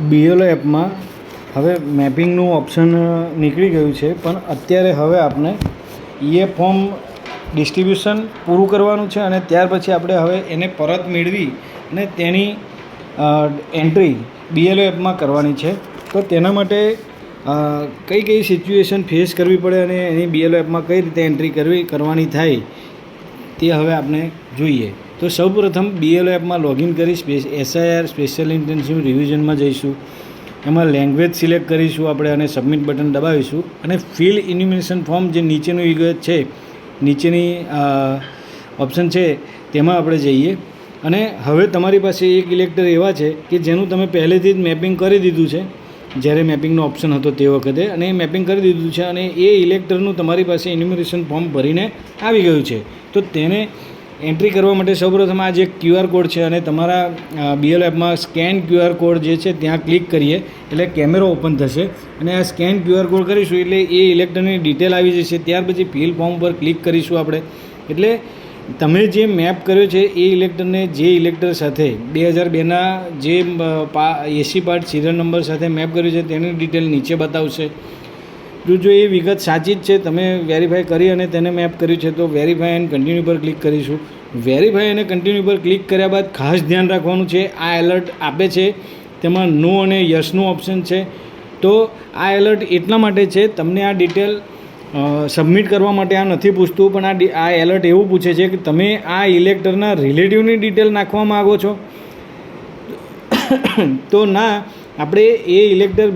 BLO એપમાં હવે મેપિંગનું option નીકળી ગયું છે, પણ અત્યારે હવે આપણે ફોર્મ ડિસ્ટ્રીબ્યુશન પૂરું કરવાનું છે અને ત્યાર પછી આપણે હવે એને પરત મેળવી અને તેની એન્ટ્રી BLO એપમાં કરવાની છે. તો તેના માટે કઈ કઈ સિચ્યુએશન ફેસ કરવી પડે અને એની BLO એપમાં કઈ રીતે એન્ટ્રી કરવાની થાય તે હવે આપણે જોઈએ. તો સૌપ્રથમ BLO એપમાં લોગિન કરી SIR સ્પેશિયલ ઇન્ટેન્સિવ રિવિઝનમાં જઈશું. એમાં લેંગ્વેજ સિલેક્ટ કરીશું આપણે અને સબમિટ બટન દબાવીશું અને ફિલ ઇન્યુમિનેશન ફોર્મ જે નીચેનું વિગત છે, નીચેની ઓપ્શન છે તેમાં આપણે જઈએ. અને હવે તમારી પાસે એક ઇલેક્ટર એવા છે કે જેનું તમે પહેલેથી જ મેપિંગ કરી દીધું છે, જ્યારે મેપિંગનો ઓપ્શન હતો તે વખતે, અને એ મેપિંગ કરી દીધું છે અને એ ઇલેક્ટરનું તમારી પાસે ઇન્યુમિનેશન ફોર્મ ભરીને આવી ગયું છે. તો તેને એન્ટ્રી કરવા માટે સૌપ્રથમ આ જે QR કોડ છે અને તમારા BLO એપમાં સ્કેન QR કોડ જે છે ત્યાં ક્લિક કરીએ એટલે કેમેરો ઓપન થશે અને આ સ્કેન QR કોડ કરીશું એટલે એ ઇલેક્ટરની ડિટેલ આવી જશે. ત્યાર પછી ફિલ ફોર્મ પર ક્લિક કરીશું આપણે. એટલે તમે જે મેપ કર્યો છે એ ઇલેક્ટરને જે ઇલેક્ટર સાથે 2002ના જે AC પાર્ટ સિરિયલ નંબર સાથે મેપ કર્યું છે તેની ડિટેલ નીચે બતાવશે. જો એ વિગત સાચી જ છે, તમે વેરીફાઈ કરી અને તેને મેપ કર્યું છે, તો વેરીફાઈ એન્ડ કન્ટિન્યુ પર ક્લિક કરીશું. વેરીફાઈ અને કન્ટિન્યુ પર ક્લિક કર્યા બાદ ખાસ ધ્યાન રાખવાનું છે, આ એલર્ટ આપે છે તેમાં નો અને યસનું ઓપ્શન છે. તો આ એલર્ટ એટલા માટે છે, તમને આ ડિટેલ સબમિટ કરવા માટે આ નથી પૂછતું, પણ આ એલર્ટ એવું પૂછે છે કે તમે આ ઇલેક્ટરના રિલેટિવની ડિટેલ નાખવા માગો છો. તો ના, આપણે એ ઇલેક્ટર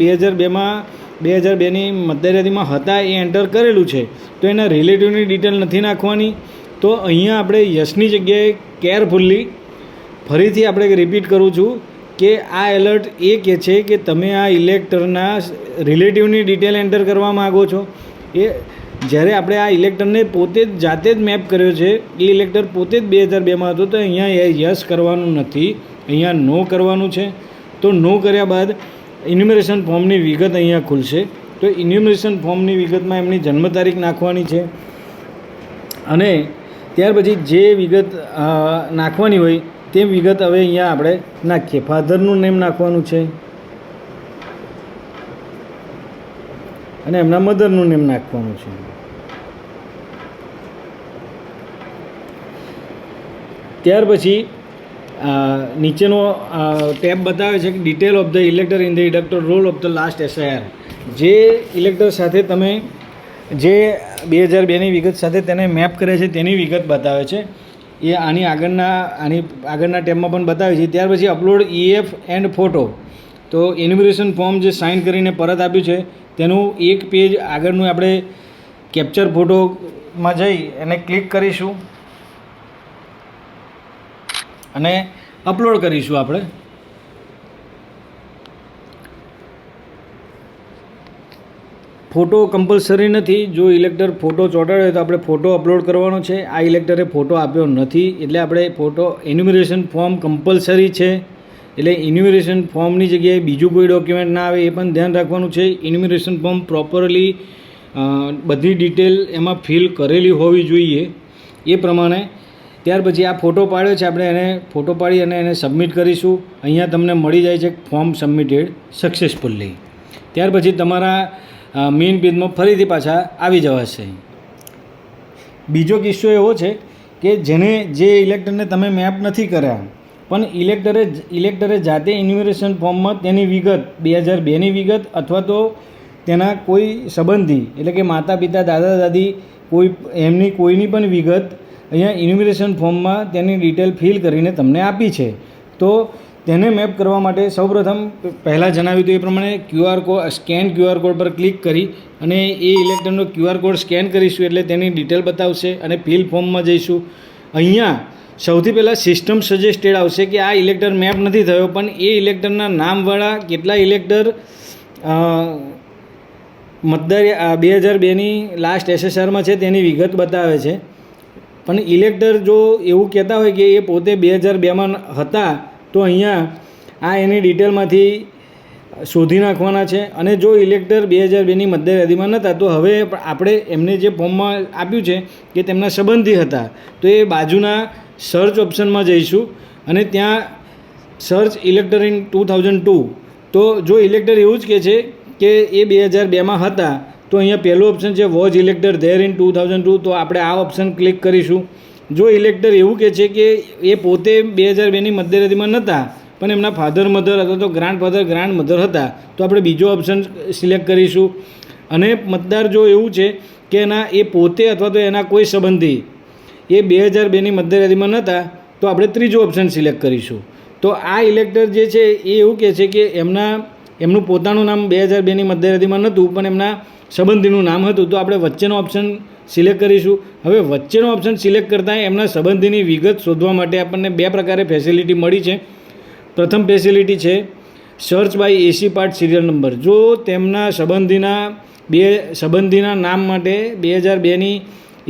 2002ની મતદાર યાદીમાં હતા એ એન્ટર કરેલું છે, તો એના રિલેટિવની ડિટેલ નથી નાખવાની. તો અહીંયા આપણે યસની જગ્યાએ કેરફુલ્લી ફરીથી આપણે રિપીટ કરું છું કે આ એલર્ટ એ કહે છે કે તમે આ ઇલેક્ટરના રિલેટિવની ડિટેલ એન્ટર કરવા માગો છો. એ જ્યારે આપણે આ ઇલેક્ટરને પોતે જ જાતે જ મેપ કર્યો છે, એ ઇલેક્ટર પોતે જ 2002માં હતો, તો અહીંયા યસ કરવાનું નથી, અહીંયા નો કરવાનું છે. તો નો કર્યા બાદ ઇન્યુમરેશન ફોર્મની વિગત અહીંયા ખુલશે. તો ઇન્યુમરેશન ફોર્મની વિગતમાં એમની જન્મ તારીખ નાખવાની છે અને ત્યાર પછી જે વિગત નાખવાની હોય તે વિગત હવે અહીંયા આપણે નાખીએ. ફાધરનું નેમ નાખવાનું છે અને એમના મધરનું નેમ નાખવાનું છે. ત્યાર પછી નીચેનો ટેબ બતાવે છે કે detail of the elector in the elector roll of the last SIR. જે ઇલેક્ટર સાથે તમે જે 2002ની વિગત સાથે તેને મેપ કરે છે તેની વિગત બતાવે છે. એ આની આગળના ટેબમાં પણ બતાવે છે. ત્યાર પછી અપલોડ EF એન્ડ ફોટો. તો ઇન્યુમરેશન ફોર્મ જે સાઇન કરીને પરત આપ્યું છે તેનું એક પેજ આગળનું આપણે કેપ્ચર ફોટોમાં જઈ એને ક્લિક કરીશું અને અપલોડ કરીશું. આપણે ફોટો કમ્પલસરી નથી, જો ઇલેક્ટર ફોટો ચોંટાડ્યો હોય તો આપણે ફોટો અપલોડ કરવાનો છે. આ ઇલેક્ટરે ફોટો આપ્યો નથી એટલે આપણે ફોટો ઇન્યુમરેશન ફોર્મ કમ્પલસરી છે, એટલે ઇન્યુમરેશન ફોર્મની જગ્યાએ બીજું કોઈ ડોક્યુમેન્ટ ના આવે એ પણ ધ્યાન રાખવાનું છે. ઇન્યુમરેશન ફોર્મ પ્રોપરલી બધી ડિટેલ એમાં ફિલ કરેલી હોવી જોઈએ એ પ્રમાણે. ત્યાર પછી આ ફોટો પાડ્યો છે, આપણે એને ફોટો પાડી અને એને સબમિટ કરીશું. અહીંયા તમને મળી જાય છે ફોર્મ સબમિટેડ સક્સેસફુલી. ત્યાર પછી તમારા મેઇન પેજમાં ફરીથી પાછા આવી જવાશે. બીજો કિસ્સો એવો છે કે જે ઇલેક્ટરને તમે મેપ નથી કર્યા પણ ઇલેક્ટરે જાતે ઇન્યુમરેશન ફોર્મમાં તેની વિગત 2002ની વિગત અથવા તો તેના કોઈ સંબંધી એટલે કે માતા પિતા દાદા દાદી કોઈની પણ વિગત અહીંયા ઇન્યુમરેશન ફોર્મમાં તેની ડિટેલ ફિલ કરીને તમને આપી છે. તો તેને મેપ કરવા માટે સૌપ્રથમ પહેલાં જણાવ્યું હતું એ પ્રમાણે સ્કેન QR કોડ પર ક્લિક કરી અને એ ઇલેક્ટરનો QR કોડ સ્કેન કરીશું એટલે તેની ડિટેલ બતાવશે અને ફિલ ફોર્મમાં જઈશું. અહીંયા સૌથી પહેલાં સિસ્ટમ સજેસ્ટેડ આવશે કે આ ઇલેક્ટર મેપ નથી થયો, પણ એ ઇલેક્ટરના નામવાળા કેટલા ઇલેક્ટર મતદાર 2002ની લાસ્ટ SSRમાં છે તેની વિગત બતાવે છે. પણ ઇલેક્ટર જો એવું કહેતા હોય કે એ પોતે 2002માં હતા તો અહીંયા આ એની ડિટેલમાંથી શોધી નાખવાના છે. અને જો ઇલેક્ટર 2002ની મતદાર યાદીમાં નહોતા તો હવે આપણે એમને જે ફોર્મમાં આપ્યું છે કે તેમના સંબંધી હતા તો એ બાજુના સર્ચ ઓપ્શનમાં જઈશું અને ત્યાં સર્ચ ઇલેક્ટર ઇન 2002 તો જો ઇલેક્ટર એવું જ કહે છે કે એ 2002માં હતા, તો અહીંયા પહેલું ઓપ્શન છે વોઝ ઇલેક્ટર ધેર ઇન 2002, તો આપણે આ ઓપ્શન ક્લિક કરીશું. જો ઇલેક્ટર એવું કહે છે કે એ પોતે 2002ની મધ્યરાત્રિમાં નહોતા, પણ એમના ફાધર મધર અથવા તો ગ્રાન્ડ મધર હતા, તો આપણે બીજો ઓપ્શન સિલેક્ટ કરીશું. અને મતદાર જો એવું છે કે એના એ પોતે અથવા તો એના કોઈ સંબંધી એ 2002ની મધ્યરાત્રિમાં નહોતા, તો આપણે ત્રીજો ઓપ્શન સિલેક્ટ કરીશું. તો આ ઇલેક્ટર જે છે એ એવું કહે છે કે એમનું પોતાનું નામ 2002ની મધ્યરાત્રિમાં નહોતું, પણ એમના સંબંધીનું નામ હતું, તો આપણે વચ્ચેનો ઓપ્શન સિલેક્ટ કરીશું. હવે વચ્ચેનો ઓપ્શન સિલેક્ટ કરતાં એમના સંબંધીની વિગત શોધવા માટે આપણને બે પ્રકારે ફેસિલિટી મળી છે. પ્રથમ ફેસિલિટી છે search by AC part serial number. જો તેમના સંબંધીના નામ માટે 2002ની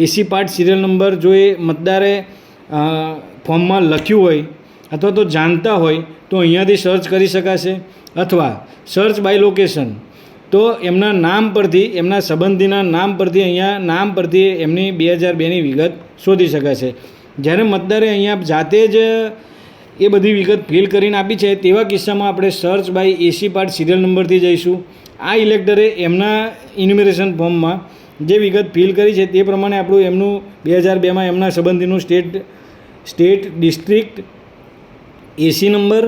એસી પાર્ટ સિરિયલ નંબર જો એ મતદારે ફોર્મમાં લખ્યું હોય અથવા તો જાણતા હોય તો અહીંયાથી સર્ચ કરી શકાશે. અથવા સર્ચ બાય લોકેશન, તો એમના નામ પરથી, એમના સંબંધીના નામ પરથી, અહીંયા નામ પરથી એમની 2002ની વિગત શોધી શકાશે. જ્યારે મતદારે અહીંયા જાતે જ એ બધી વિગત ફિલ કરીને આપી છે, તેવા કિસ્સામાં આપણે search by AC part serial નંબરથી જઈશું. આ ઇલેક્ટરે એમના ઇન્યુમરેશન ફોર્મમાં જે વિગત ફિલ કરી છે તે પ્રમાણે એમનું 2002માં એમના સંબંધીનું સ્ટેટ ડિસ્ટ્રિક્ટ એસી નંબર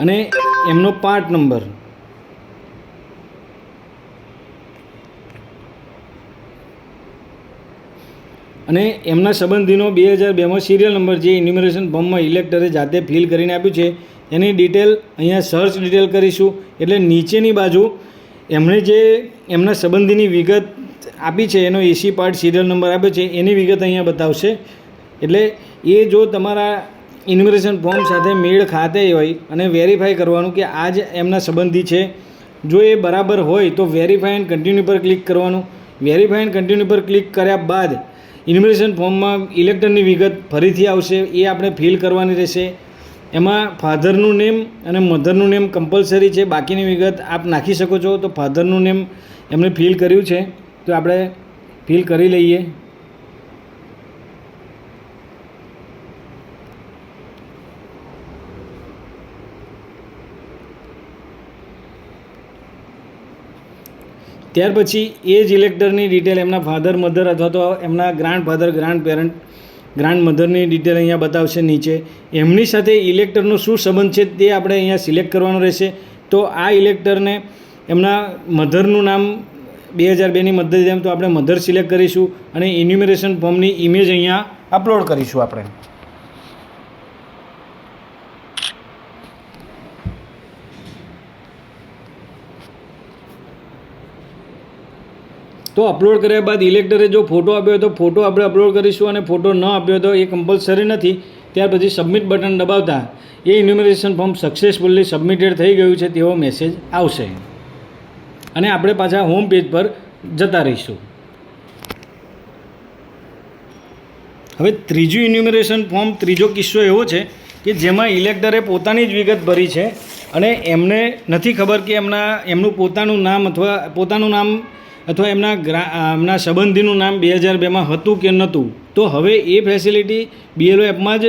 અને એમનો પાર્ટ નંબર અને એમના સંબંધીનો 2002માં સિરિયલ નંબર જે ઇન્યુમરેશન ફોર્મમાં ઇલેક્ટરે જાતે ફિલ કરીને આપ્યું છે એની ડિટેલ અહીંયા સર્ચ ડિટેલ કરીશું. એટલે નીચેની બાજુ એમણે જે એમના સંબંધીની વિગત આપી છે એનો એસી પાર્ટ સિરિયલ નંબર આપ્યો છે એની વિગત અહીંયા બતાવશે. એટલે એ જો તમારા ઇન્યુમરેશન ફોર્મ સાથે મેળ ખાતે હોય અને વેરીફાઈ કરવાનું કે આ જ એમના સંબંધી છે, જો એ બરાબર હોય તો વેરીફાઈ એન્ડ કન્ટિન્યુ પર ક્લિક કરવાનું. વેરીફાઈ એન્ડ કન્ટિન્યુ પર ક્લિક કર્યા બાદ ઇન્યુમરેશન ફોર્મમાં ઇલેક્ટરની વિગત ફરીથી આવશે, એ આપણે ફિલ કરવાની રહેશે. એમાં ફાધરનું નેમ અને મધરનું નેમ કમ્પલસરી છે, બાકીની વિગત આપ નાખી શકો છો. તો ફાધરનું નેમ એમણે ફિલ કર્યું છે, તો આપણે ફિલ કરી લઈએ. ત્યાર પછી એ જ ઇલેક્ટરની ડિટેલ એમના ફાધર મધર અથવા તો એમના ગ્રાન્ડ મધરની ડિટેલ અહીંયા બતાવશે નીચે. એમની સાથે ઇલેક્ટરનો શું સંબંધ છે તે આપણે અહીંયા સિલેક્ટ કરવાનું રહેશે. તો આ ઇલેક્ટરને એમના મધરનું નામ 2002ની મધર, તો આપણે મધર સિલેક્ટ કરીશું અને ઇન્યુમરેશન ફોર્મની ઇમેજ અહીંયા અપલોડ કરીશું આપણે. તો અપલોડ કર્યા બાદ ઇલેક્ટરે જો ફોટો આપ્યો હોય તો ફોટો આપણે અપલોડ કરીશું, અને ફોટો ન આપ્યો હોય તો એ કમ્પલસરી નથી. ત્યાર પછી સબમિટ બટન દબાવતા એ ઇન્યુમરેશન ફોર્મ સક્સેસફુલી સબમિટેડ થઈ ગયું છે તેવો મેસેજ આવશે અને આપણે પાછા હોમ પેજ પર જતા રહીશું. હવે ત્રીજું ઇન્યુમરેશન ફોર્મ, ત્રીજો કિસ્સો એવો છે કે જેમાં ઇલેક્ટરે પોતાની જ વિગત ભરી છે અને એમને નથી ખબર કે એમનું પોતાનું નામ અથવા એમના સંબંધીનું નામ 2002માં હતું કે નહોતું. તો હવે એ ફેસિલિટી BLO એપમાં જ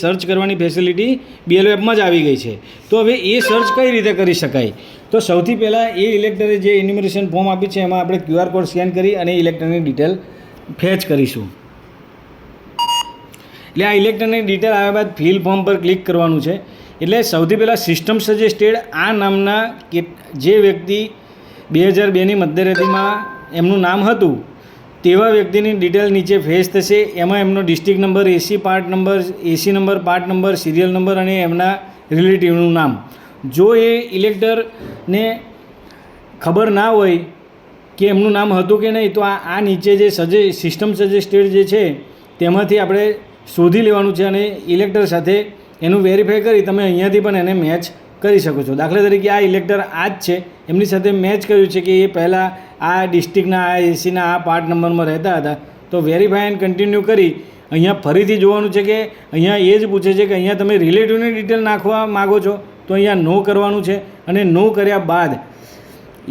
સર્ચ કરવાની ફેસિલિટી BLO એપમાં જ આવી ગઈ છે. તો હવે એ સર્ચ કઈ રીતે કરી શકાય? તો સૌથી પહેલાં એ ઇલેક્ટરે જે ઇન્યુમરેશન ફોર્મ આપ્યું છે એમાં આપણે QR કોડ સ્કેન કરી અને ઇલેક્ટરની ડિટેલ ફેચ કરીશું. એટલે આ ઇલેક્ટરની ડિટેલ આવ્યા બાદ ફિલ ફોર્મ પર ક્લિક કરવાનું છે. એટલે સૌથી પહેલાં સિસ્ટમ સજેસ્ટેડ આ નામના જે વ્યક્તિ 2002ની મધ્યરાત્રિમાં એમનું નામ હતું તેવા વ્યક્તિની ડિટેલ નીચે ફેચ થશે. એમાં એમનો district number, AC number, part number, serial number અને એમના રિલેટિવનું નામ. જો એ ઇલેક્ટરને ખબર ના હોય કે એમનું નામ હતું કે નહીં, તો આ નીચે જે સિસ્ટમ સજેસ્ટેડ જે છે તેમાંથી આપણે શોધી લેવાનું છે અને ઇલેક્ટર સાથે એનું વેરીફાઈ કરી તમે અહીંયાથી પણ એને મેચ કરી શકો છો. દાખલા તરીકે આ ઇલેક્ટર આ જ છે, એમની સાથે મેચ કર્યું છે કે એ પહેલાં આ ડિસ્ટ્રિક્ટના, આ એસીના આ પાર્ટ નંબરમાં રહેતા હતા. તો વેરીફાઈ એન્ડ કન્ટિન્યુ કરી અહીંયા ફરીથી જોવાનું છે કે અહીંયા એ જ પૂછે છે કે અહીંયા તમે રિલેટિવની ડિટેલ નાખવા માગો છો, તો અહીંયા નો કરવાનું છે. અને નો કર્યા બાદ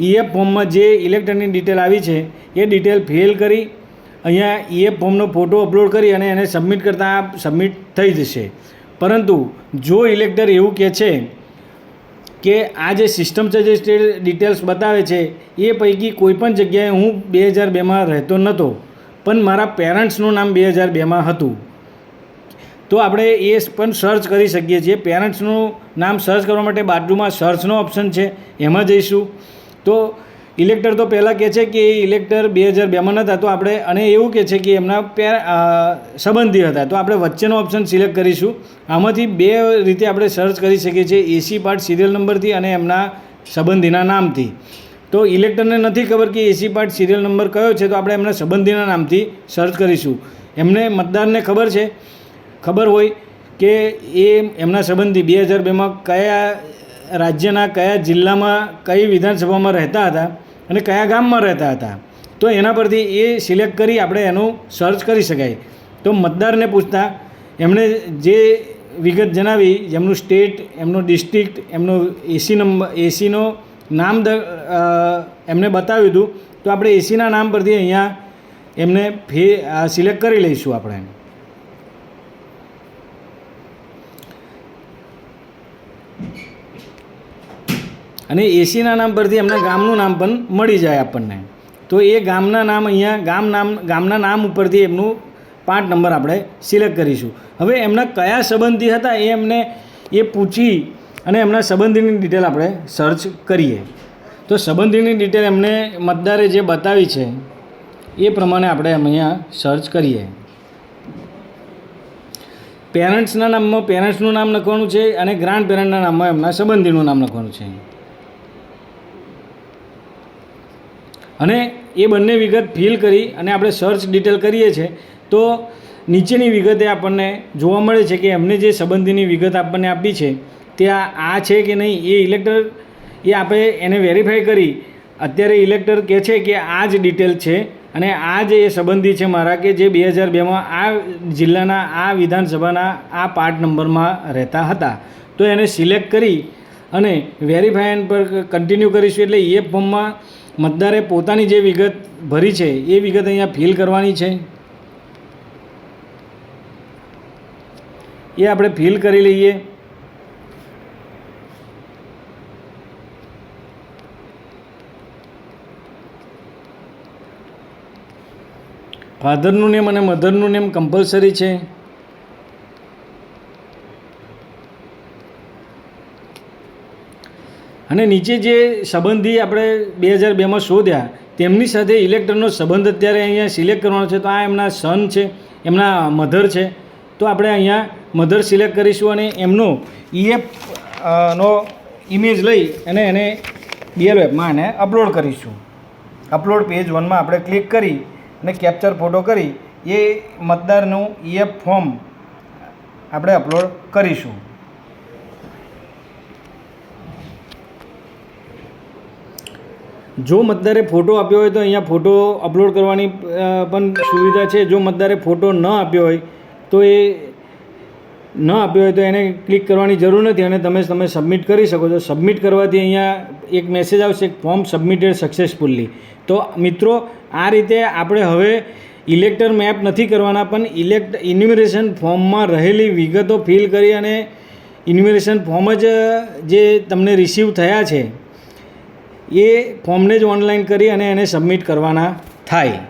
EF ફોર્મમાં જે ઇલેક્ટરની ડિટેલ આવી છે એ ડિટેલ ફિલ કરી અહીંયા EF ફોર્મનો ફોટો અપલોડ કરી અને એને સબમિટ કરતાં સબમિટ થઈ જશે. પરંતુ જો ઇલેક્ટર એવું કહે છે કે આ જે સિસ્ટમ સજેસ્ટેડ ડિટેલ્સ બતાવે છે એ પૈકી કોઈપણ જગ્યાએ હું 2002માં રહેતો નહોતો, પણ મારા પેરેન્ટ્સનું નામ 2002માં હતું. તો આપણે એ પણ સર્ચ કરી શકીએ છીએ. પેરેન્ટ્સનું નામ સર્ચ કરવા માટે બાજુમાં સર્ચનો ઓપ્શન છે, એમાં જઈશું. તો ઇલેક્ટર તો પહેલાં કહે છે કે એ ઇલેક્ટર 2002માં નહોતા, તો આપણે અને એવું કહે છે કે એમના સંબંધી હતા, તો આપણે વચ્ચેનો ઓપ્શન સિલેક્ટ કરીશું. આમાંથી બે રીતે આપણે સર્ચ કરી શકીએ છીએ, એસી પાર્ટ સિરિયલ નંબરથી અને એમના સંબંધીના નામથી. તો ઇલેક્ટરને નથી ખબર કે એસી પાર્ટ સિરિયલ નંબર કયો છે, તો આપણે એમના સંબંધીના નામથી સર્ચ કરીશું. એમને મતદારને ખબર હોય કે એ એમના સંબંધી 2002માં કયા રાજ્યના કયા જિલ્લામાં કઈ વિધાનસભામાં રહેતા હતા અને કયા ગામમાં રહેતા હતા, તો એના પરથી એ સિલેક્ટ કરી આપણે એનું સર્ચ કરી શકાય. તો મતદારને પૂછતા એમણે જે વિગત જણાવી, એમનું સ્ટેટ, એમનો ડિસ્ટ્રિક્ટ, એમનો એસીનો નામ એમને બતાવ્યું હતું. તો આપણે એસીના નામ પરથી અહીંયા એમને સિલેક્ટ કરી લઈશું આપણે. અને એસીના નામ પરથી એમના ગામનું નામ પણ મળી જાય આપણને. તો એ ગામના નામ અહીંયા ગામના નામ ઉપરથી એમનું 5 નંબર આપણે સિલેક્ટ કરીશું. હવે એમના કયા સંબંધી હતા એ પૂછી અને એમના સંબંધીની ડિટેલ આપણે સર્ચ કરીએ. તો સંબંધીની ડિટેલ એમને મતદારે જે બતાવી છે એ પ્રમાણે આપણે અહીંયા સર્ચ કરીએ. પેરેન્ટ્સના નામમાં પેરેન્ટ્સનું નામ લખવાનું છે અને ગ્રાન્ડ પેરેન્ટના નામમાં એમના સંબંધીનું નામ લખવાનું છે. અને એ બંને વિગત ફિલ કરી અને આપણે સર્ચ ડિટેલ કરીએ છીએ, તો નીચેની વિગતે આપણને જોવા મળે છે કે એમને જે સંબંધીની વિગત આપણને આપી છે તે આ છે કે નહીં. એ ઇલેક્ટર આપણે એને વેરીફાઈ કરી અત્યારે ઇલેક્ટર કહે છે કે આ જ ડિટેલ છે અને આ જ એ સંબંધી છે મારા કે જે 2002માં આ જિલ્લાના આ વિધાનસભાના આ પાર્ટ નંબરમાં રહેતા હતા. તો એને સિલેક્ટ કરી અને વેરીફાઈ પર કન્ટિન્યુ કરીશું. એટલે એ ફોર્મમાં મતદારે પોતાની જે વિગત ભરી છે એ વિગત અહીંયા ફિલ કરવાની છે. એ આપણે ફિલ કરી લઈએ. ફાધરનું નેમ અને મધરનું નેમ કમ્પલસરી છે. અને નીચે જે સંબંધી આપણે 2002માં શોધ્યા તેમની સાથે ઇલેક્ટરનો સંબંધ અત્યારે અહીંયા સિલેક્ટ કરવાનો છે. તો આ એમના સન છે, એમના મધર છે. તો આપણે અહીંયા મધર સિલેક્ટ કરીશું અને એમનો નો ઇમેજ લઈ અને એને BLO એપમાં એને અપલોડ કરીશું. અપલોડ પેજ 1માં આપણે ક્લિક કરી અને કેપ્ચર ફોટો કરી એ મતદારનું EF ફોર્મ આપણે અપલોડ કરીશું. જો મતદારે ફોટો આપ્યો હોય તો અહીંયા ફોટો અપલોડ કરવાની પણ સુવિધા છે. જો મતદારે ફોટો ન આપ્યો હોય તો એને ક્લિક કરવાની જરૂર નથી અને તમે સબમિટ કરી શકો છો. સબમિટ કરવાથી અહીંયા એક મેસેજ આવશે, ફોર્મ સબમિટેડ સક્સેસફુલી. તો મિત્રો આ રીતે આપણે હવે ઇલેક્ટર મેપ નથી કરવાના, પણ ઇન્યુમરેશન ફોર્મમાં રહેલી વિગતો ફિલ કરી અને ઇન્યુમરેશન ફોર્મ જ જે તમને રિસીવ થયા છે એ ફોર્મને જ ઓનલાઈન કરી અને એને સબમિટ કરવાના થાય.